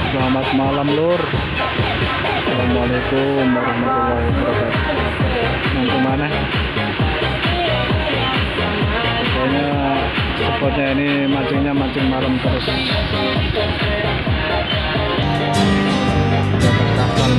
Selamat malam Lur. Assalamualaikum warahmatullahi wabarakatuh. Mau kemana? Pokoknya spotnya ini mancingnya mancing malam terus. Dapat kapal.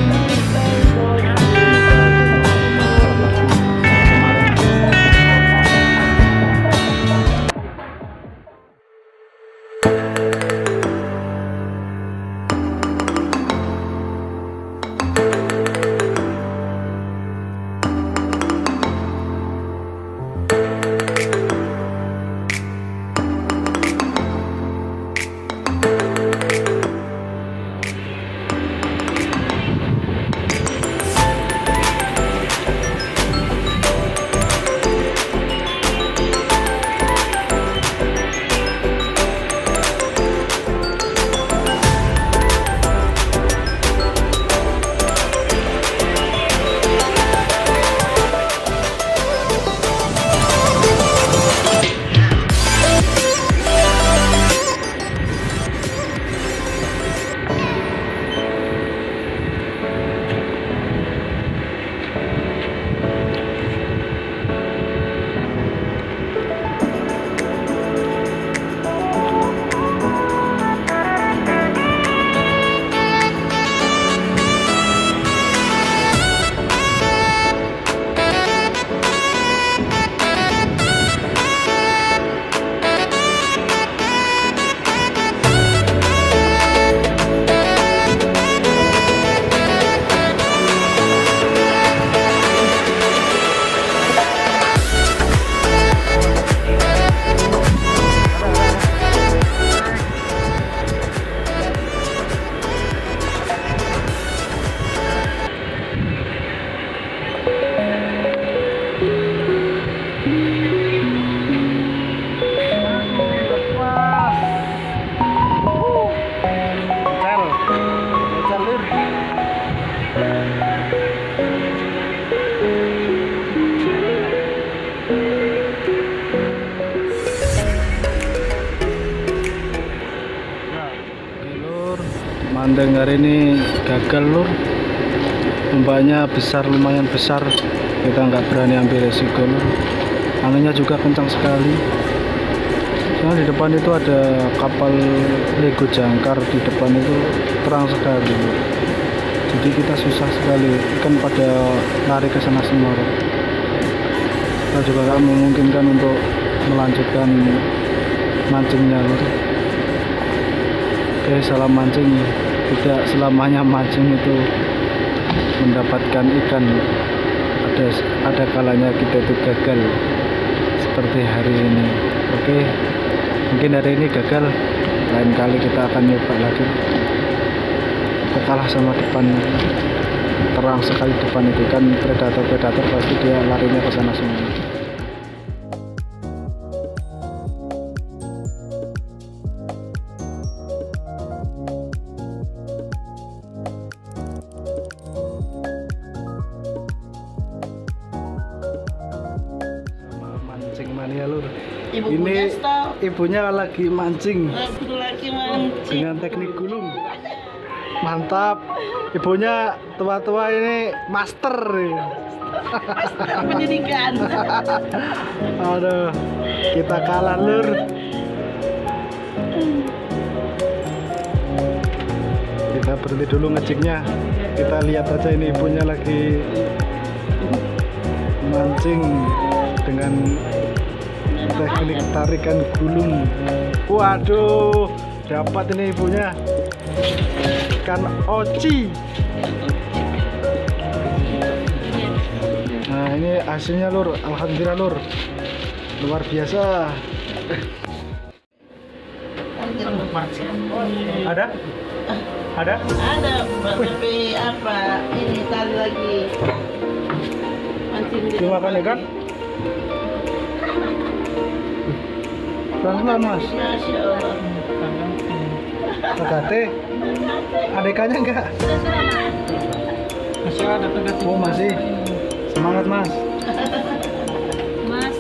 Mandeng hari ini gagal Lur, umpannya besar, lumayan besar, kita nggak berani ambil resiko Lur. Anginnya juga kencang sekali. Soalnya di depan itu ada kapal Lego jangkar, di depan itu terang sekali Lur. Jadi kita susah sekali, ikan pada lari ke sana semua Lur. Kita juga nggak memungkinkan untuk melanjutkan mancingnya Lur. Oke, salam mancing. Tidak selamanya mancing itu mendapatkan ikan. Ada kalanya kita itu gagal seperti hari ini. Oke, mungkin hari ini gagal, lain kali kita akan nyoba lagi. Kita kalah sama depan, terang sekali depan itu kan, predator pasti dia larinya ke sana semua. Mania Lur. Ini ibunya lagi mancing. Dengan teknik gulung. Mantap. Ibunya tua-tua ini master. Master pendidikan. Aduh, kita kalah Lur. Kita berhenti dulu ngejeknya. Kita lihat aja ini ibunya lagi mancing dengan teknik tarikan gulung. Waduh, dapat ini ibunya ikan oci. Nah ini hasilnya Lur, alhamdulillah Lur, luar biasa. Ada? Ada? Ada, tapi apa? Ini tali lagi. Mancing di Dimakan ikan? Pelan-pelan Mas. Masya Allah. Tegate? Ada ikannya enggak? Masih ada tegate. Oh masih. Semangat Mas. Mas.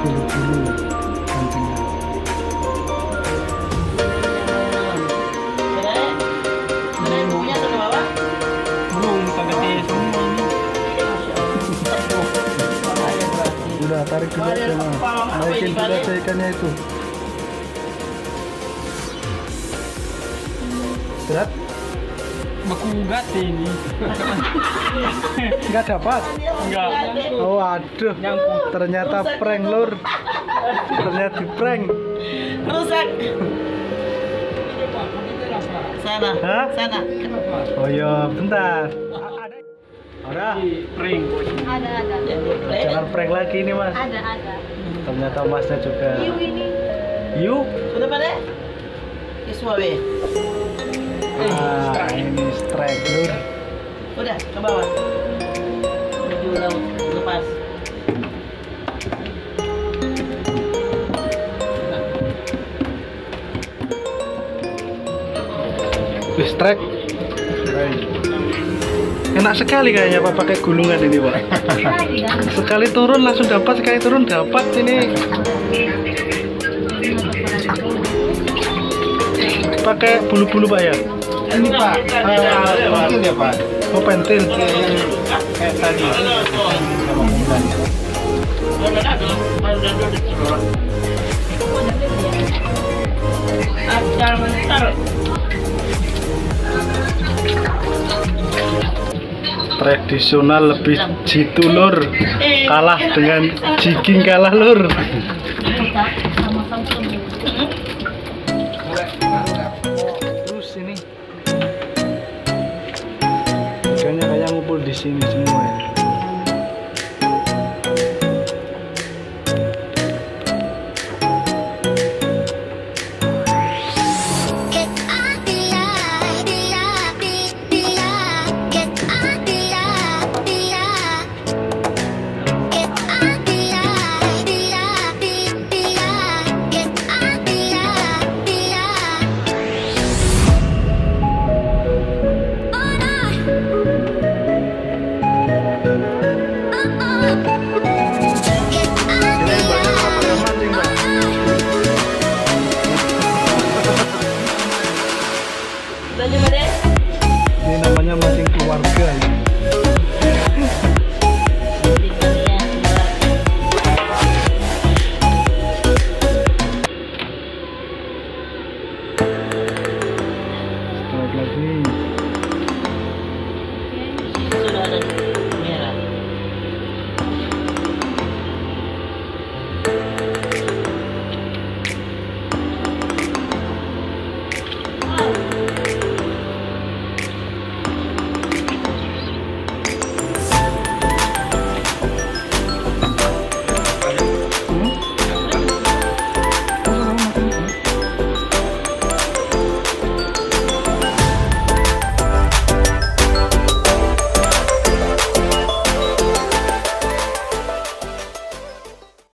bulu-bulu kancingnya. Udah tarik dulu aja mas, naikin dulu aja ikannya itu. Berat? Bekugat ini. Nggak dapat? Enggak. Oh aduh, ternyata prank lur. Ternyata di prank. Rusak. Sana. Hah? Sana. Oh iya, bentar. Ada? Prank. Ada. Jangan prank lagi nih mas. Ada. Ternyata masnya juga. Hiu ini. Hiu? Sudah pada? Kiswa be. Ah, ini strike lur. Udah ke bawah. Menuju laut lepas. Wih, strike. Enak sekali kayaknya Pak pakai gulungan ini Pak. Sekali turun langsung dapat, sekali turun dapat ini. Pakai bulu-bulu Pak ya? Ini Pak, pentil ya Pak. Oh pentil. Kayak tadi. Tradisional lebih jitu lur. Kalah dengan jigging kalah lur. Terus ini ikannya kayak ngumpul di sini semua ya. Ini namanya mancing keluarga ya. Strike lagi. Sudah ada merah.